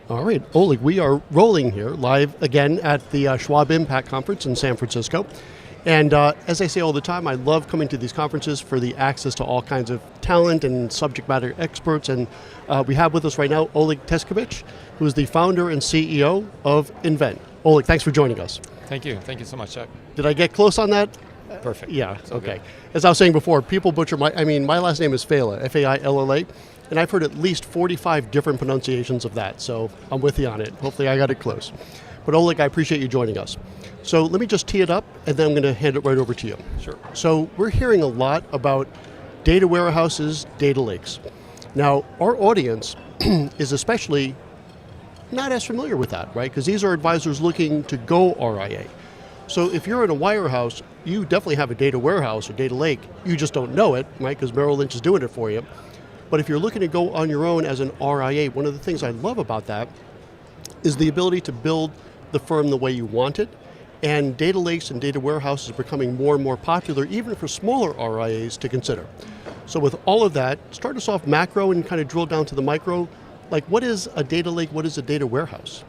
All right, Oleg, we are rolling here live again at the Schwab Impact Conference in San Francisco. And as I say all the time, I love coming to these conferences for the access to all kinds of talent and subject matter experts. And we have with us right now Oleg Tishkevich, who is the founder and CEO of Invent. Oleg, thanks for joining us. Thank you. Thank you so much, Chuck. Did I get close on that? Perfect. Yeah, So okay. good. As I was saying before, people butcher my last name is Failla, F-A-I-L-L-A, and I've heard at least 45 different pronunciations of that, so I'm with you on it. Hopefully I got it close. But Oleg, I appreciate you joining us. So let me just tee it up, and then I'm going to hand it right over to you. Sure. So we're hearing a lot about data warehouses, data lakes. Now, our audience is especially not as familiar with that, right? Because these are advisors looking to go RIA. So if you're in a wirehouse, you definitely have a data warehouse or data lake. You just don't know it, right? Because Merrill Lynch is doing it for you. But if you're looking to go on your own as an RIA, one of the things I love about that is the ability to build the firm the way you want it. And data lakes and data warehouses are becoming more and more popular, even for smaller RIAs to consider. So with all of that, start us off macro and kind of drill down to the micro. Like, what is a data lake? What is a data warehouse?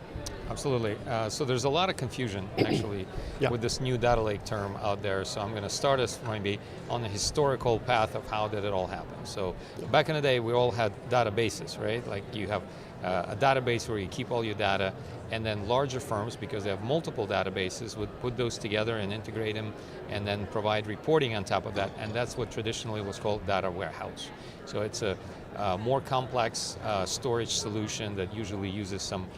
Absolutely. So there's a lot of confusion, actually, Yeah. with this new data lake term out there. So I'm going to start us maybe on the historical path of how did it all happen. So back in the day, we all had databases, right? Like you have a database where you keep all your data, and then larger firms, because they have multiple databases, would put those together and integrate them and then provide reporting on top of that. And that's what traditionally was called data warehouse. So it's a more complex storage solution that usually uses some,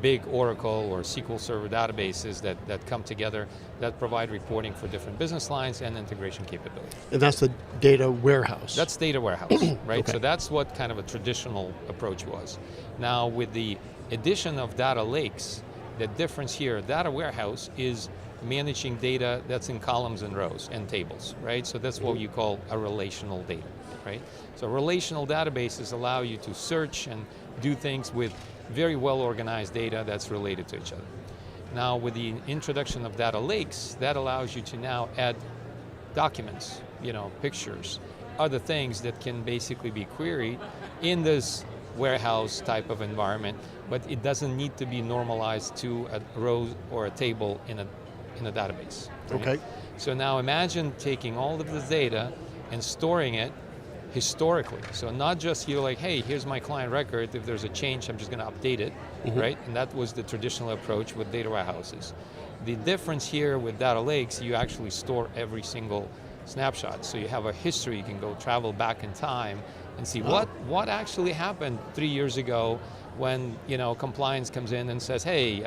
big Oracle or SQL Server databases that come together that provide reporting for different business lines and integration capability. And that's the data warehouse. That's data warehouse, right? Okay. So that's what kind of a traditional approach was. Now with the addition of data lakes, the difference here, data warehouse is managing data that's in columns and rows and tables, right? So that's what you call a relational data, right? So relational databases allow you to search and do things with very well organized data that's related to each other. Now with the introduction of data lakes, that allows you to now add documents, pictures, other things that can basically be queried in this warehouse type of environment, but it doesn't need to be normalized to a row or a table in a database. Right? Okay. So now imagine taking all of this data and storing it historically. So not just you're like, hey, here's my client record, if there's a change, I'm just going to update it, right? And that was the traditional approach with data warehouses. The difference here with data lakes, you actually store every single snapshot. So you have a history, you can go travel back in time and see what actually happened 3 years ago when compliance comes in and says, hey,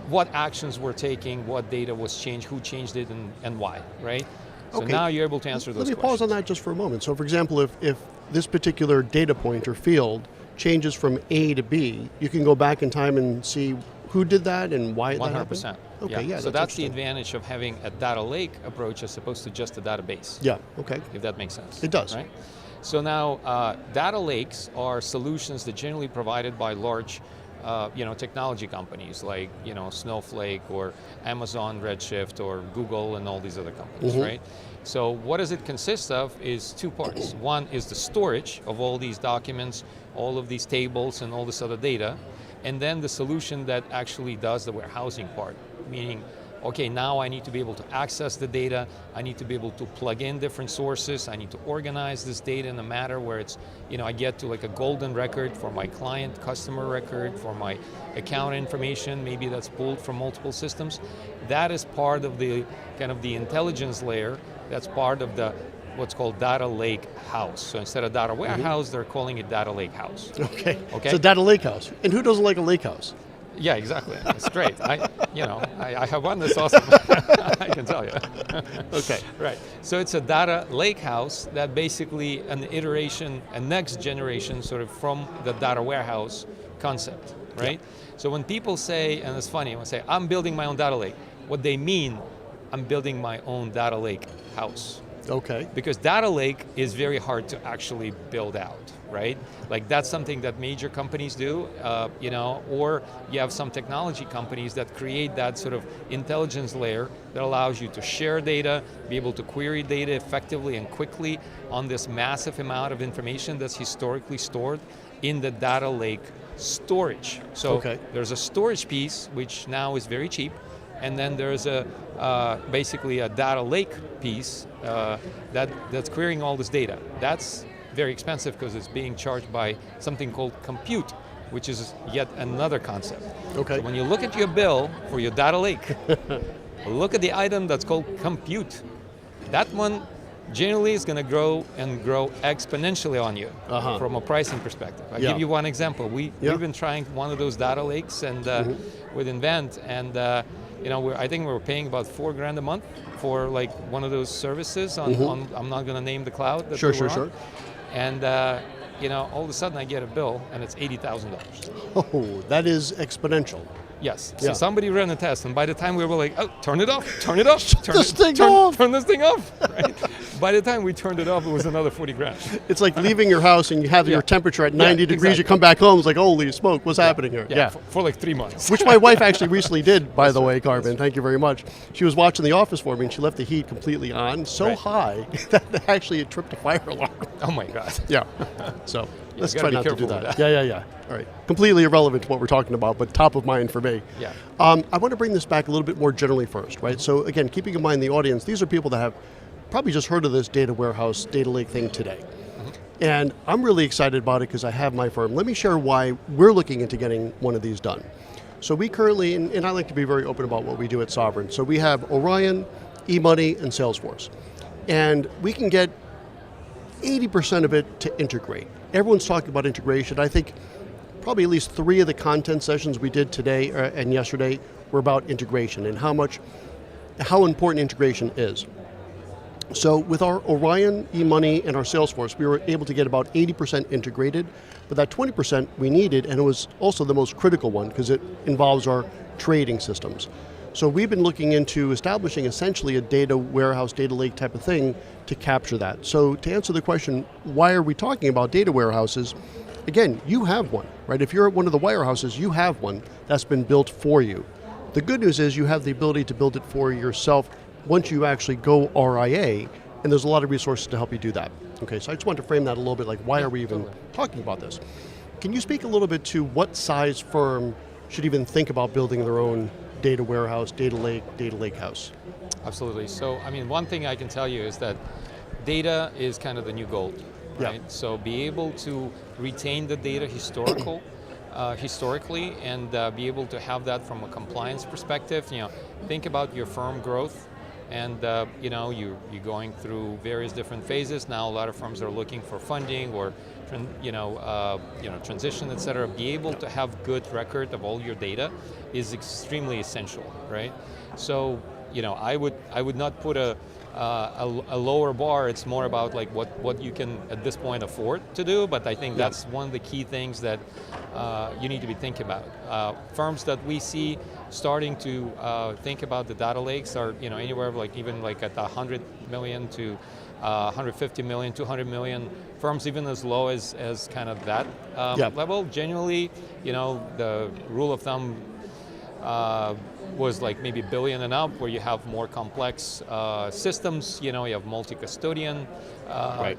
what actions were taking, what data was changed, who changed it, and why, right? So Okay. now you're able to answer those questions. Let me pause on that just for a moment. So for example, if this particular data point or field changes from A to B, you can go back in time and see who did that and why that happened? 100%. Okay, yeah, So that's the interesting. advantage of having a data lake approach as opposed to just a database. Yeah, okay. If that makes sense. It does. Right? So now data lakes are solutions that generally provided by large technology companies like Snowflake or Amazon Redshift or Google and all these other companies, right? So what does it consist of is two parts. One is the storage of all these documents, all of these tables and all this other data, and then the solution that actually does the warehousing part, meaning okay, now I need to be able to access the data, I need to be able to plug in different sources, I need to organize this data in a manner where it's, I get to like a golden record for my client, customer record, for my account information, maybe that's pulled from multiple systems. That is part of the kind of the intelligence layer, that's part of the what's called data lake house. So instead of data warehouse, they're calling it data lake house. Okay. Okay. So data lake house. And who doesn't like a lake house? Yeah, exactly. It's great. I have one that's awesome. I can tell you. Okay. Right. So it's a data lake house that basically an iteration, a next generation sort of from the data warehouse concept, right? Yeah. So when people say, and it's funny, when they say, I'm building my own data lake, what they mean, I'm building my own data lake house. Okay. Because data lake is very hard to actually build out, right? Like that's something that major companies do, or you have some technology companies that create that sort of intelligence layer that allows you to share data, be able to query data effectively and quickly on this massive amount of information that's historically stored in the data lake storage. So there's a storage piece, which now is very cheap, and then there's a basically a data lake piece that's querying all this data. That's very expensive because it's being charged by something called compute, which is yet another concept. Okay. So when you look at your bill for your data lake, look at the item that's called compute. That one generally is going to grow and grow exponentially on you from a pricing perspective. I'll give you one example. We've been trying one of those data lakes and with Invent, and I think we're paying about $4,000 a month for like one of those services on I'm not going to name the cloud that we're on. And all of a sudden I get a bill and it's $80,000. Oh, that is exponential. Yes. So somebody ran a test, and by the time we were like, oh, turn it off, turn it off, turn this thing off. Right? By the time we turned it off, it was another $40,000. It's like leaving your house and you have your temperature at 90 degrees. Exactly. You come back home, it's like, holy smoke, what's happening here? Yeah. For like 3 months. Which my wife actually recently did, by the way, Carmen. Thank you very much. She was watching The Office for me, and she left the heat completely on, so high that actually it tripped a fire alarm. Oh my God. Yeah. So let's try not to do that. Yeah. All right. Completely irrelevant to what we're talking about, but top of mind for me. Yeah. I want to bring this back a little bit more generally first, right? So again, keeping in mind the audience, these are people that have probably just heard of this data warehouse, data lake thing today. And I'm really excited about it because I have my firm. Let me share why we're looking into getting one of these done. So we currently, and I like to be very open about what we do at Sovereign. So we have Orion, eMoney, and Salesforce. And we can get 80% of it to integrate. Everyone's talking about integration. I think probably at least 3 of the content sessions we did today and yesterday were about integration and how important integration is. So with our Orion, eMoney, and our Salesforce, we were able to get about 80% integrated, but that 20% we needed, and it was also the most critical one because it involves our trading systems. So we've been looking into establishing essentially a data warehouse, data lake type of thing to capture that. So to answer the question, why are we talking about data warehouses? Again, you have one, right? If you're at one of the wirehouses, you have one that's been built for you. The good news is you have the ability to build it for yourself once you actually go RIA, and there's a lot of resources to help you do that. Okay, so I just want to frame that a little bit, like why are we even talking about this? Can you speak a little bit to what size firm should even think about building their own data warehouse, data lake house? Absolutely. So, one thing I can tell you is that data is kind of the new gold, right? Yeah. So be able to retain the data historically and be able to have that from a compliance perspective. Think about your firm growth. And you're going through various different phases. Now a lot of firms are looking for funding or transition, et cetera. Be able to have good record of all your data is extremely essential, right? So I would not put a lower bar. It's more about like what you can at this point afford to do. But I think that's one of the key things that you need to be thinking about. Firms that we see starting to think about the data lakes are anywhere even at 100 million to 150 million, 200 million. Firms even as low as kind of that level. Generally, the rule of thumb was like maybe $1 billion and up, where you have more complex systems. You have multi-custodian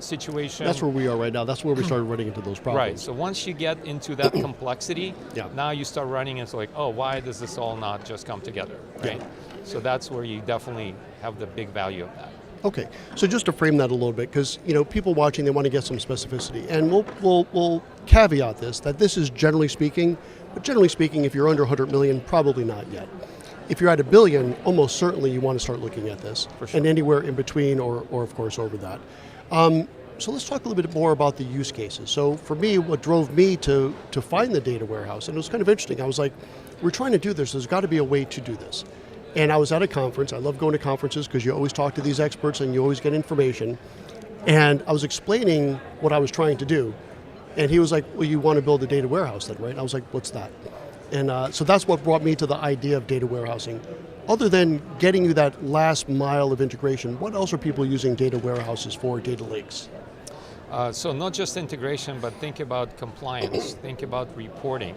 situation. That's where we are right now. That's where we started running into those problems. Right. So once you get into that complexity, now you start running into like, oh, why does this all not just come together, right? So that's where you definitely have the big value of that. Okay, so just to frame that a little bit, because people watching, they want to get some specificity, and we'll caveat this, that this is generally speaking, but generally speaking, if you're under 100 million, probably not yet. If you're at $1 billion, almost certainly you want to start looking at this, for sure. And anywhere in between, or of course over that. So let's talk a little bit more about the use cases. So for me, what drove me to find the data warehouse, and it was kind of interesting, I was like, we're trying to do this, there's got to be a way to do this. And I was at a conference. I love going to conferences because you always talk to these experts and you always get information. And I was explaining what I was trying to do. And he was like, well, you want to build a data warehouse then, right? And I was like, what's that? And so that's what brought me to the idea of data warehousing. Other than getting you that last mile of integration, what else are people using data warehouses for, data lakes? So not just integration, but think about compliance, think about reporting,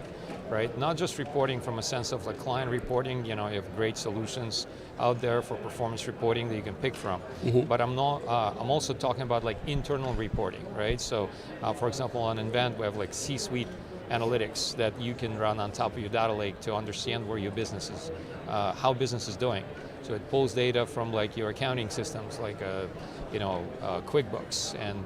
right? Not just reporting from a sense of like client reporting, you have great solutions out there for performance reporting that you can pick from. But I'm also talking about like internal reporting, right? So for example, on Invent, we have like C-suite analytics that you can run on top of your data lake to understand where your business is, how business is doing. So it pulls data from like your accounting systems, like QuickBooks, and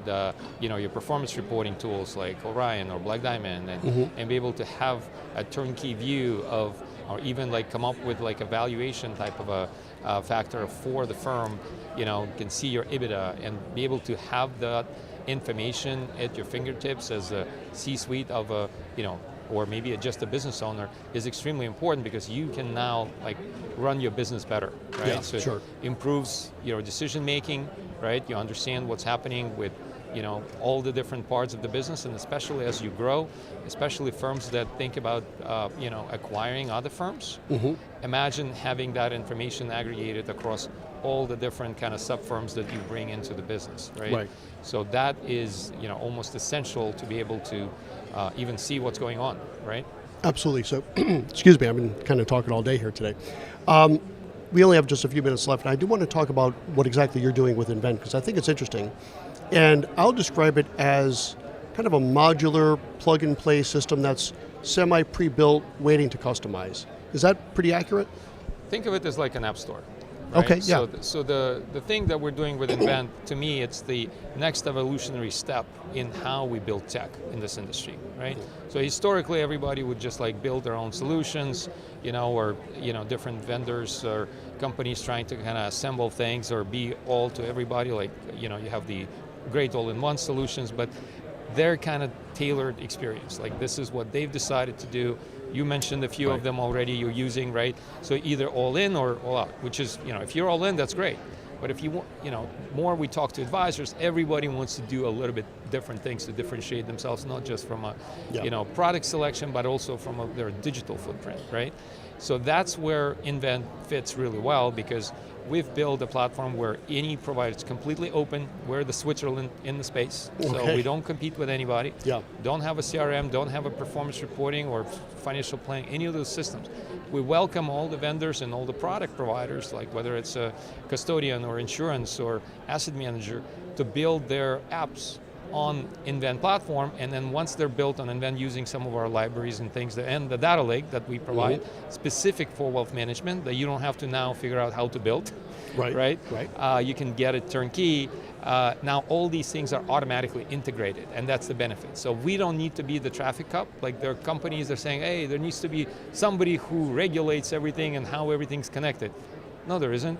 your performance reporting tools like Orion or Black Diamond, and be able to have a turnkey view of, or even like come up with like a valuation type of a factor for the firm. Can see your EBITDA and be able to have that information at your fingertips as a C-suite of a or maybe just a business owner is extremely important, because you can now like run your business better, right? Yeah, so sure. it improves your decision making, right? You understand what's happening with all the different parts of the business, and especially as you grow, especially firms that think about acquiring other firms. Imagine having that information aggregated across all the different kind of sub-firms that you bring into the business, right? So that is almost essential to be able to even see what's going on, right? Absolutely. So, excuse me, I've been kind of talking all day here today. We only have just a few minutes left, and I do want to talk about what exactly you're doing with Invent, because I think it's interesting. And I'll describe it as kind of a modular plug-and-play system that's semi-pre-built, waiting to customize. Is that pretty accurate? Think of it as like an app store. Right? Okay, yeah. So the thing that we're doing with Invent, to me, it's the next evolutionary step in how we build tech in this industry, right? So historically, everybody would just like build their own solutions, or different vendors or companies trying to kind of assemble things or be all to everybody. Like you have the great all-in-one solutions, but they're kind of tailored experience. Like this is what they've decided to do. You mentioned a few of them already you're using, right? So either all in or all out, which is, if you're all in, that's great. But if you want, more we talk to advisors, everybody wants to do a little bit different things to differentiate themselves, not just from a, product selection, but also from their digital footprint, right? So that's where Invent fits really well, because we've built a platform where any provider is completely open. We're the Switzerland in the space, so we don't compete with anybody. Don't have a CRM, don't have a performance reporting or financial planning, any of those systems. We welcome all the vendors and all the product providers, like whether it's a custodian or insurance or asset manager, to build their apps on Invent platform, and then once they're built on Invent using some of our libraries and things, and the data lake that we provide specific for wealth management, that you don't have to now figure out how to build, right? You can get it turnkey. Now all these things are automatically integrated, and that's the benefit. So we don't need to be the traffic cop. Like there are companies that are saying, hey, there needs to be somebody who regulates everything and how everything's connected. No, there isn't.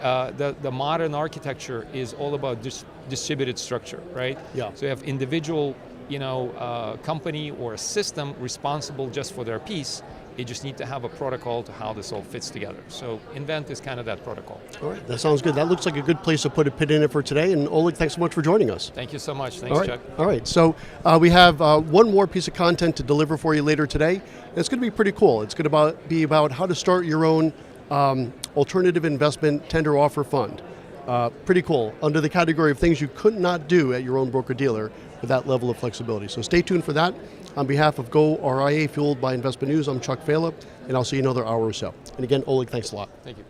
The modern architecture is all about distributed structure, right? So you have individual, company or a system responsible just for their piece. They just need to have a protocol to how this all fits together. So Invent is kind of that protocol. All right, that sounds good. That looks like a good place to put a pin in it for today. And Oleg, thanks so much for joining us. Thank you so much. Thanks, Chuck. All right, so we have one more piece of content to deliver for you later today. And it's going to be pretty cool. It's going to be about how to start your own alternative investment tender offer fund. Pretty cool, under the category of things you could not do at your own broker-dealer with that level of flexibility. So stay tuned for that. On behalf of goRIA, fueled by Investment News, I'm Chuck Vela, and I'll see you in another hour or so. And again, Oleg, thanks a lot. Thank you.